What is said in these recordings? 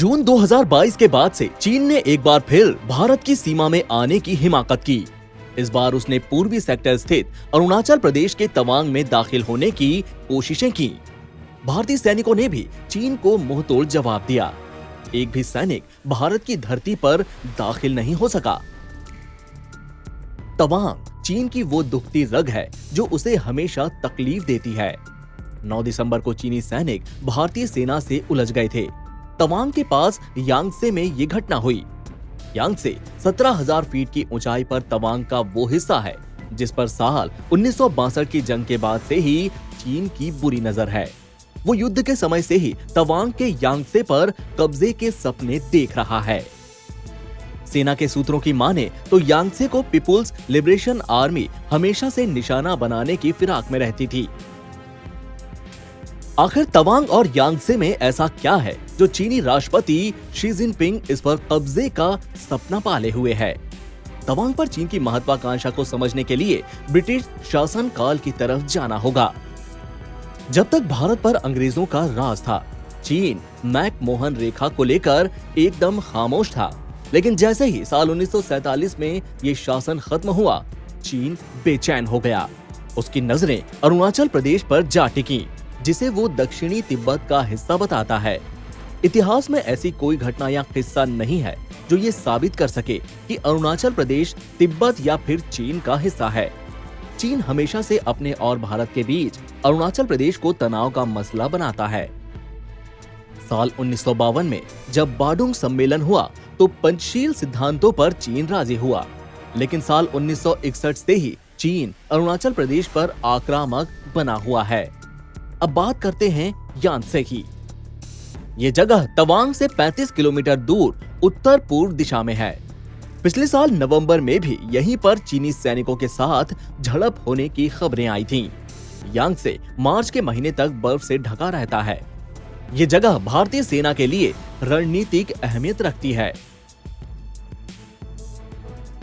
जून 2022 के बाद से चीन ने एक बार फिर भारत की सीमा में आने की हिमाकत की। इस बार उसने पूर्वी सेक्टर स्थित अरुणाचल प्रदेश के तवांग में दाखिल होने की कोशिशें की। भारतीय सैनिकों ने भी चीन को मुंहतोड़ जवाब दिया। एक भी सैनिक भारत की धरती पर दाखिल नहीं हो सका। तवांग चीन की वो दुखती रग है जो उसे हमेशा तकलीफ देती है। 9 दिसंबर को चीनी सैनिक भारतीय सेना से उलझ गए थे। तवांग के पास यांगसे में ये घटना हुई। यांगसे 17,000 फीट की ऊंचाई पर तवांग का वो हिस्सा है जिस पर साल 1962 की जंग के बाद से ही चीन की बुरी नजर है। वो युद्ध के समय से ही तवांग के यांगसे पर कब्जे के सपने देख रहा है। सेना के सूत्रों की माने तो यांगसे को पीपुल्स लिबरेशन आर्मी हमेशा से निशाना बनाने की फिराक में रहती थी। आखिर तवांग और यांगसे में ऐसा क्या है जो चीनी राष्ट्रपति शी जिनपिंग इस पर कब्जे का सपना पाले हुए है। तवांग पर चीन की महत्वाकांक्षा को समझने के लिए ब्रिटिश शासन काल की तरफ जाना होगा। जब तक भारत पर अंग्रेजों का राज था, चीन मैक-मोहन रेखा को लेकर एकदम खामोश था। लेकिन जैसे ही साल 1947 में ये शासन खत्म हुआ, चीन बेचैन हो गया। उसकी नजरें अरुणाचल प्रदेश पर जा टिकी, जिसे वो दक्षिणी तिब्बत का हिस्सा बताता है। इतिहास में ऐसी कोई घटना या किस्सा नहीं है जो ये साबित कर सके कि अरुणाचल प्रदेश तिब्बत या फिर चीन का हिस्सा है। चीन हमेशा से अपने और भारत के बीच अरुणाचल प्रदेश को तनाव का मसला बनाता है। साल 1952 में जब बाडुंग सम्मेलन हुआ तो पंचशील सिद्धांतों पर चीन राजी हुआ, लेकिन साल 1961 से ही चीन अरुणाचल प्रदेश पर आक्रामक बना हुआ है। अब बात करते हैं यांगसे की। ये जगह तवांग से 35 किलोमीटर दूर उत्तर पूर्व दिशा में है। पिछले साल नवंबर में भी यहीं पर चीनी सैनिकों के साथ झड़प होने की खबरें आई थीं। यांगसे मार्च के महीने तक बर्फ से ढका रहता है। ये जगह भारतीय सेना के लिए रणनीतिक अहमियत रखती है।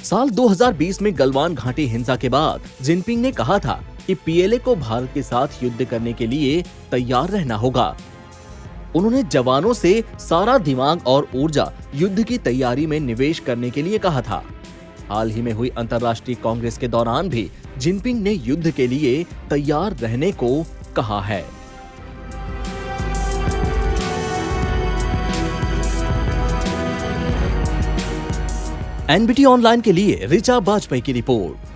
साल 2020 में गलवान घाटी हिंसा के बाद जिनपिंग ने कहा था कि पीएलए को भारत के साथ युद्ध करने के लिए तैयार रहना होगा। उन्होंने जवानों से सारा दिमाग और ऊर्जा युद्ध की तैयारी में निवेश करने के लिए कहा था। हाल ही में हुई अंतर्राष्ट्रीय कांग्रेस के दौरान भी जिनपिंग ने युद्ध के लिए तैयार रहने को कहा है। एनबीटी ऑनलाइन के लिए ऋचा बाजपेयी की रिपोर्ट।